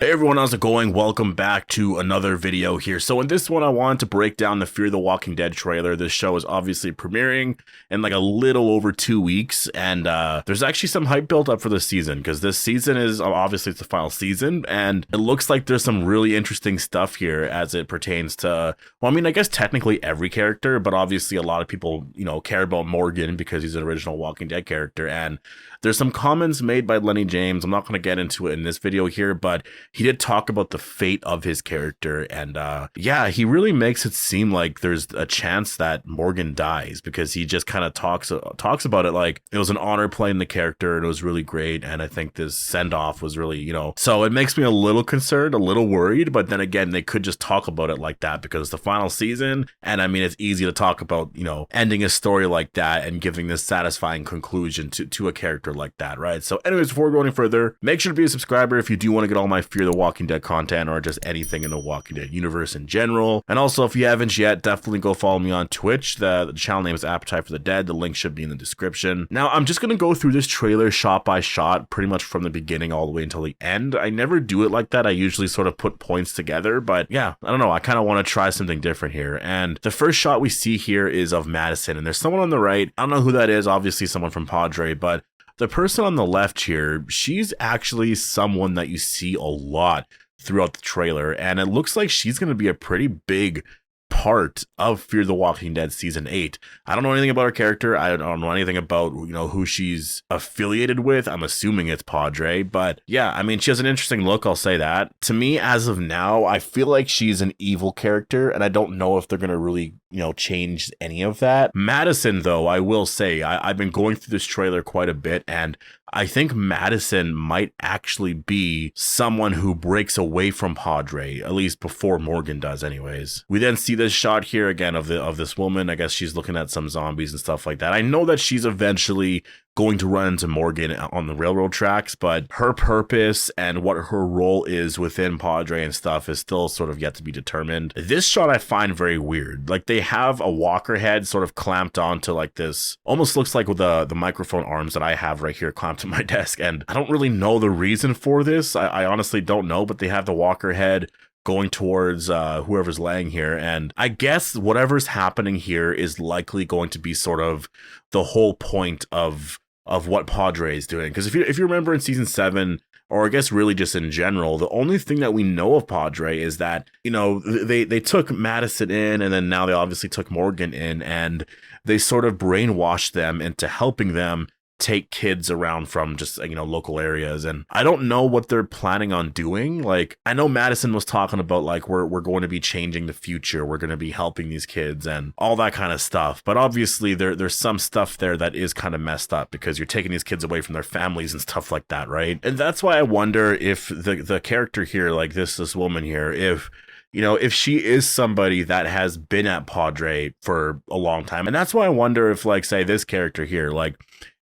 Hey everyone, how's it going? Welcome back to another video here. So in this one, I wanted to break down the Fear the Walking Dead trailer. This show is obviously premiering in like a little over 2 weeks, and there's actually some hype built up for this season because this season is obviously it's the final season, and it looks like there's some really interesting stuff here as it pertains to, well, I mean, I guess technically every character, but obviously a lot of people, care about Morgan because he's an original Walking Dead character, and there's some comments made by Lenny James. I'm not going to get into it in this video here, but he did talk about the fate of his character, and yeah, he really makes it seem like there's a chance that Morgan dies because he just kind of talks about it like it was an honor playing the character and it was really great, and I think this send-off was really, so it makes me a little concerned, a little worried, but then again, they could just talk about it like that because it's the final season, and I mean, it's easy to talk about, ending a story like that and giving this satisfying conclusion to a character like that, right? So anyways, before we go any further, make sure to be a subscriber if you do want to get all my Fear the Walking Dead content or just anything in the Walking Dead universe in general. And also, if you haven't yet, definitely go follow me on Twitch. The channel name is Appetite for the Dead. The link should be in the description. Now, I'm just going to go through this trailer shot by shot, pretty much from the beginning all the way until the end. I never do it like that. I usually sort of put points together, but yeah, I don't know. I kind of want to try something different here. And the first shot we see here is of Madison, and there's someone on the right. I don't know who that is. Obviously someone from Padre, but the person on the left here, she's actually someone that you see a lot throughout the trailer, and it looks like she's going to be a pretty big part of Fear the Walking Dead season 8. I don't know anything about her character. I don't know anything about, who she's affiliated with. I'm assuming it's Padre, but yeah, I mean, she has an interesting look, I'll say that. To me, as of now, I feel like she's an evil character, and I don't know if they're going to really, change any of that. Madison, though, I will say, I've been going through this trailer quite a bit, and I think Madison might actually be someone who breaks away from Padre, at least before Morgan does anyways. We then see this shot here again of this woman. I guess she's looking at some zombies and stuff like that. I know that she's eventually going to run into Morgan on the railroad tracks, but her purpose and what her role is within Padre and stuff is still sort of yet to be determined. This shot I find very weird. Like, they have a walker head sort of clamped onto like this, almost looks like with the microphone arms that I have right here clamped to my desk, and I don't really know the reason for this. I honestly don't know, but they have the walker head going towards whoever's laying here, and I guess whatever's happening here is likely going to be sort of the whole point of what Padre is doing. Because if you remember in season 7, or I guess really just in general, the only thing that we know of Padre is that, they took Madison in, and then now they obviously took Morgan in, and they sort of brainwashed them into helping them take kids around from just, local areas. And I don't know what they're planning on doing. Like, I know Madison was talking about like, we're going to be changing the future. We're going to be helping these kids and all that kind of stuff. But obviously there's some stuff there that is kind of messed up because you're taking these kids away from their families and stuff like that, right? And that's why I wonder if the character here, like this woman here, if she is somebody that has been at Padre for a long time. And that's why I wonder if, like, say this character here, like,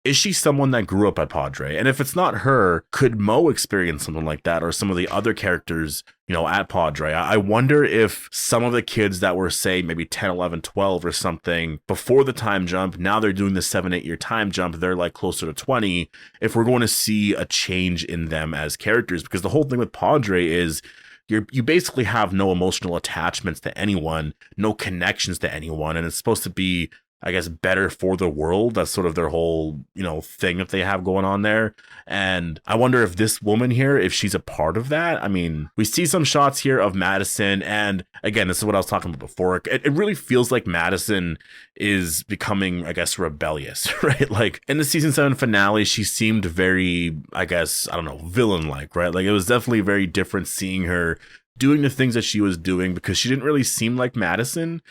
is she someone that grew up at Padre? And if it's not her, could Mo experience something like that, or some of the other characters, at Padre? I wonder if some of the kids that were, say, maybe 10, 11, 12 or something before the time jump, now they're doing the 7-8 year time jump, they're like closer to 20, if we're going to see a change in them as characters. Because the whole thing with Padre is you basically have no emotional attachments to anyone, no connections to anyone, and it's supposed to be, I guess, better for the world. That's sort of their whole, thing that they have going on there. And I wonder if this woman here, if she's a part of that. I mean, we see some shots here of Madison, and again, this is what I was talking about before. It really feels like Madison is becoming, I guess, rebellious, right? Like, in the season 7 finale, she seemed very, I guess, I don't know, villain-like, right? Like, it was definitely very different seeing her doing the things that she was doing because she didn't really seem like Madison.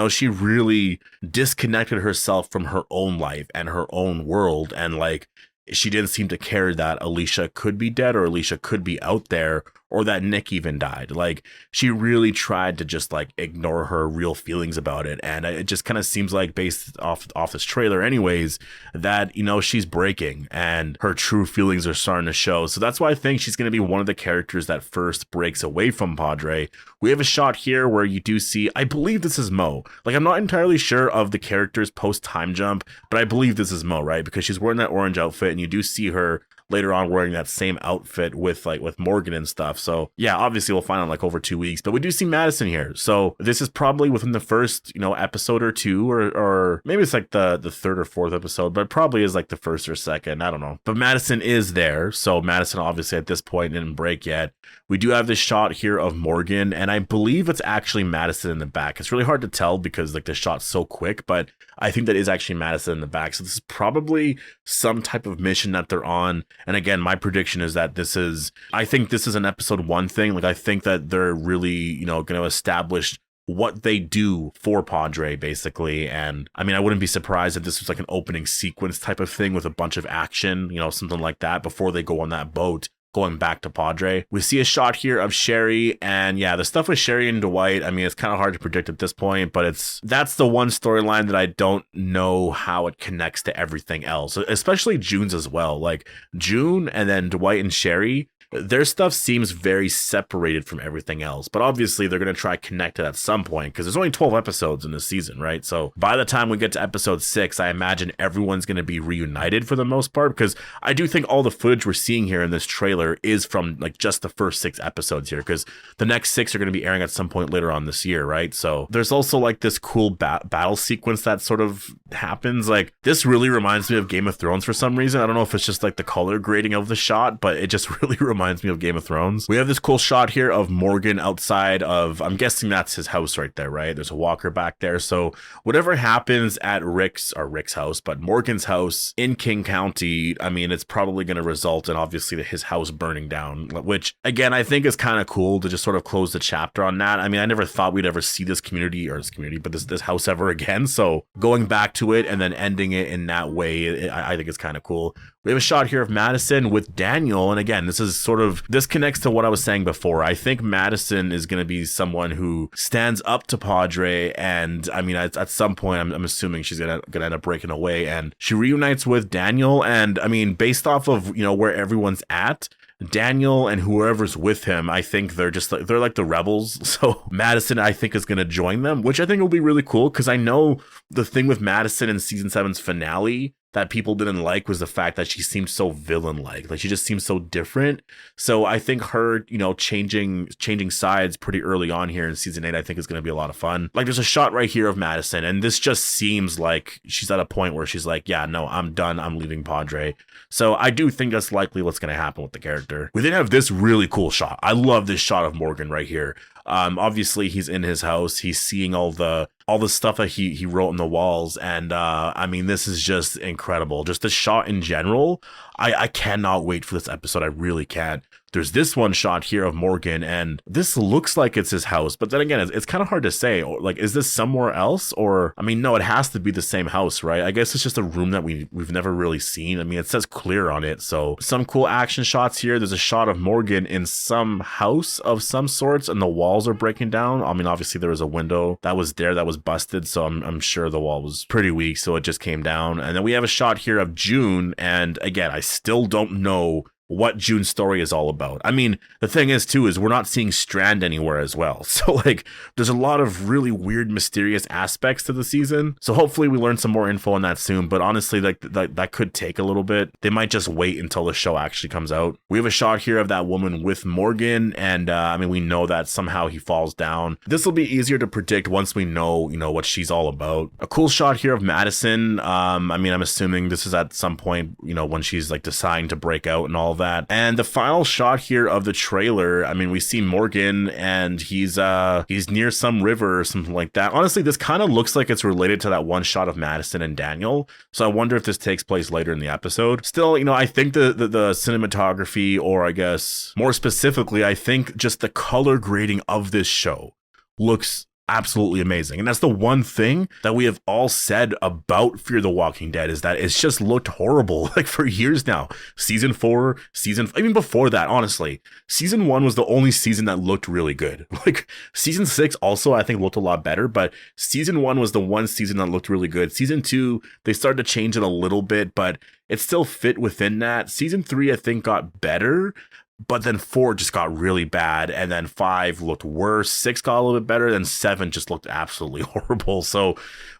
She really disconnected herself from her own life and her own world. And like, she didn't seem to care that Alicia could be dead or Alicia could be out there or that Nick even died. Like, she really tried to just like ignore her real feelings about it. And it just kind of seems like, based off this trailer anyways, that, she's breaking and her true feelings are starting to show. So that's why I think she's going to be one of the characters that first breaks away from Padre. We have a shot here where you do see, I believe this is Mo. Like, I'm not entirely sure of the characters post time jump, but I believe this is Mo, right? Because she's wearing that orange outfit and you do see her later on wearing that same outfit with Morgan and stuff. So yeah, obviously we'll find out like over 2 weeks, but we do see Madison here. So this is probably within the first, episode or two, or maybe it's like the third or fourth episode, but it probably is like the first or second. I don't know. But Madison is there. So Madison obviously at this point didn't break yet. We do have this shot here of Morgan, and I believe it's actually Madison in the back. It's really hard to tell because like the shot's so quick, but I think that is actually Madison in the back. So this is probably some type of mission that they're on. And again, my prediction is that I think this is an episode 1 thing. Like I think that they're really, going to establish what they do for Padre, basically. And I mean, I wouldn't be surprised if this was like an opening sequence type of thing with a bunch of action, something like that before they go on that boat going back to Padre. We see a shot here of Sherry, and yeah, the stuff with Sherry and Dwight, I mean, it's kind of hard to predict at this point, but that's the one storyline that I don't know how it connects to everything else, especially June's as well. Like June and then Dwight and Sherry, their stuff seems very separated from everything else, but obviously they're going to try to connect it at some point because there's only 12 episodes in this season, right? So by the time we get to episode 6, I imagine everyone's going to be reunited for the most part, because I do think all the footage we're seeing here in this trailer is from like just the first 6 episodes here, because the next 6 are going to be airing at some point later on this year, right? So there's also like this cool battle sequence that sort of happens. Like this really reminds me of Game of Thrones for some reason. I don't know if it's just like the color grading of the shot, but it just really reminds me of Game of Thrones. We have this cool shot here of Morgan outside of, I'm guessing that's his house right there, right? There's a walker back there. So whatever happens at Rick's house, but Morgan's house in King County, I mean, it's probably going to result in obviously his house burning down, which again, I think is kind of cool to just sort of close the chapter on that. I mean, I never thought we'd ever see this community, but this house ever again. So going back to it and then ending it in that way, I think it's kind of cool. We have a shot here of Madison with Daniel. And again, this connects to what I was saying before. I think Madison is going to be someone who stands up to Padre. And I mean, at some point, I'm assuming she's going to end up breaking away, and she reunites with Daniel. And I mean, based off of, where everyone's at, Daniel and whoever's with him, I think they're like the rebels. So Madison, I think, is going to join them, which I think will be really cool, because I know the thing with Madison in season 7's finale that people didn't like was the fact that she seemed so villain-like. Like she just seemed so different. So I think her, changing sides pretty early on here in season 8, I think is going to be a lot of fun. Like there's a shot right here of Madison, and this just seems like she's at a point where she's like, yeah, no, I'm done. I'm leaving Padre. So I do think that's likely what's going to happen with the character. We then have this really cool shot. I love this shot of Morgan right here. Obviously he's in his house. He's seeing all the stuff that he wrote on the walls. And, I mean, this is just incredible. Just the shot in general. I cannot wait for this episode. I really can't. There's this one shot here of Morgan, and this looks like it's his house, but then again, it's kind of hard to say. Like, is this somewhere else? Or, I mean, no, it has to be the same house, right? I guess it's just a room that we've never really seen. I mean, it says clear on it. So some cool action shots here. There's a shot of Morgan in some house of some sorts, and the walls are breaking down. I mean, obviously there was a window that was there that was busted, so I'm sure the wall was pretty weak, so it just came down. And then we have a shot here of June, and again, I still don't know what June's story is all about. I mean, the thing is too, is we're not seeing Strand anywhere as well. So like, there's a lot of really weird, mysterious aspects to the season. So hopefully we learn some more info on that soon. But honestly, like that could take a little bit. They might just wait until the show actually comes out. We have a shot here of that woman with Morgan. And I mean, we know that somehow he falls down. This will be easier to predict once we know, what she's all about. A cool shot here of Madison. I mean, I'm assuming this is at some point, when she's like deciding to break out and all that. And the final shot here of the trailer, I mean, we see Morgan, and he's near some river or something like that. Honestly, this kind of looks like it's related to that one shot of Madison and Daniel. So I wonder if this takes place later in the episode. Still, I think the cinematography, or I guess more specifically, I think just the color grading of this show looks absolutely amazing. And that's the one thing that we have all said about Fear the Walking Dead, is that it's just looked horrible like for years now. Season 4, even before that, honestly, season 1 was the only season that looked really good. Like season 6 also, I think, looked a lot better, but season 1 was the one season that looked really good. Season 2, they started to change it a little bit, but it still fit within that. Season 3, I think, got better, but then 4 just got really bad, and then 5 looked worse. 6 got a little bit better, then 7 just looked absolutely horrible. So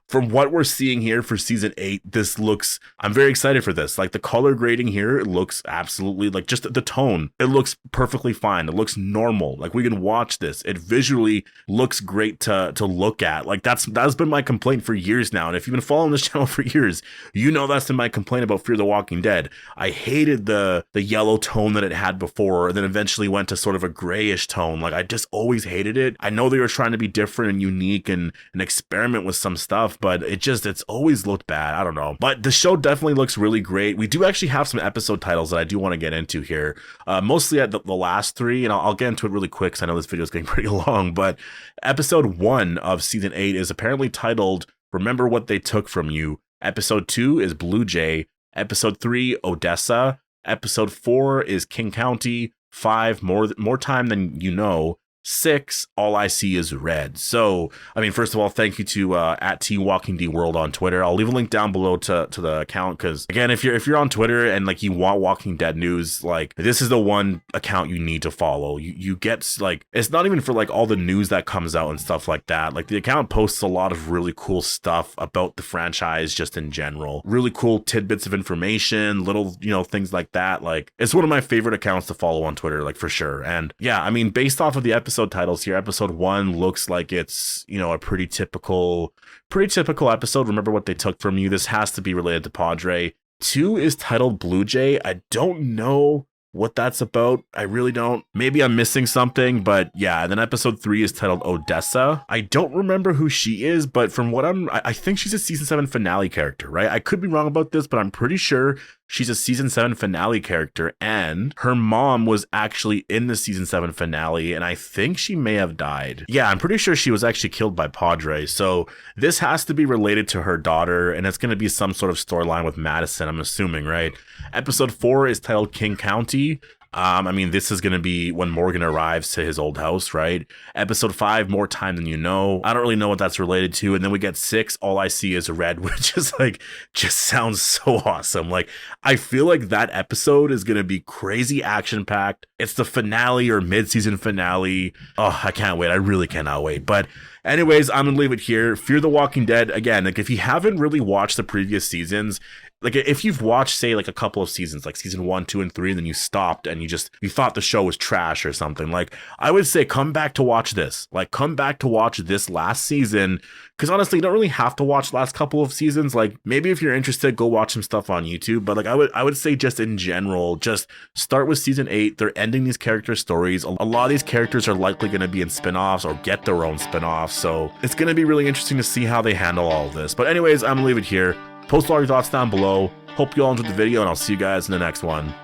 from what we're seeing here for season 8, this looks, I'm very excited for this. Like the color grading here, it looks absolutely like just the tone. It looks perfectly fine. It looks normal. Like we can watch this. It visually looks great to look at. Like that's been my complaint for years now. And if you've been following this channel for years, you know that's been my complaint about Fear the Walking Dead. I hated the yellow tone that it had before, and then eventually went to sort of a grayish tone. Like I just always hated it. I know they were trying to be different and unique and experiment with some stuff, but it's always looked bad. I don't know. But the show definitely looks really great. We do actually have some episode titles that I do want to get into here. Mostly at the last 3, and I'll get into it really quick because I know this video is getting pretty long, but episode 1 of season 8 is apparently titled Remember What They Took From You. Episode 2 is Blue Jay. Episode 3, Odessa. Episode 4 is King County. 5, More Time Than You Know. 6, All I See Is Red. So, I mean, first of all, thank you to at TWalkingDWorld on Twitter. I'll leave a link down below to the account because, again, if you're on Twitter and like you want Walking Dead news, like this is the one account you need to follow. You get like, it's not even for like all the news that comes out and stuff like that. Like the account posts a lot of really cool stuff about the franchise just in general. Really cool tidbits of information, little, things like that. Like it's one of my favorite accounts to follow on Twitter, like for sure. And yeah, I mean, based off of the episode titles here, episode 1 looks like it's a pretty typical episode. Remember What They Took From You. This has to be related to Padre. 2 is titled Blue Jay. I don't know what that's about. I really don't. Maybe I'm missing something, but yeah. And then episode 3 is titled Odessa. I don't remember who she is, but from what I think she's a season 7 finale character, right? I could be wrong about this, but I'm pretty sure she's a season 7 finale character, and her mom was actually in the season 7 finale, and I think she may have died. Yeah, I'm pretty sure she was actually killed by Padre. So this has to be related to her daughter, and it's going to be some sort of storyline with Madison, I'm assuming, right? Episode 4 is titled King County. I mean, this is going to be when Morgan arrives to his old house, right? Episode 5, More Time Than You Know. I don't really know what that's related to. And then we get 6, All I See Is Red, which is like, just sounds so awesome. Like, I feel like that episode is going to be crazy action-packed. It's the finale or mid-season finale. Oh, I can't wait. I really cannot wait. But anyways, I'm going to leave it here. Fear the Walking Dead, again, like if you haven't really watched the previous seasons, like if you've watched, say, like a couple of seasons, like season 1, 2, and 3, and then you stopped and you thought the show was trash or something, like I would say come back to watch this. Like come back to watch this last season, because honestly, you don't really have to watch the last couple of seasons. Like maybe if you're interested, go watch some stuff on YouTube. But like I would say just in general, just start with season 8. They're ending these character stories. A lot of these characters are likely going to be in spinoffs or get their own spinoffs. So it's going to be really interesting to see how they handle all of this. But anyways, I'm gonna leave it here. Post all your thoughts down below. Hope you all enjoyed the video, and I'll see you guys in the next one.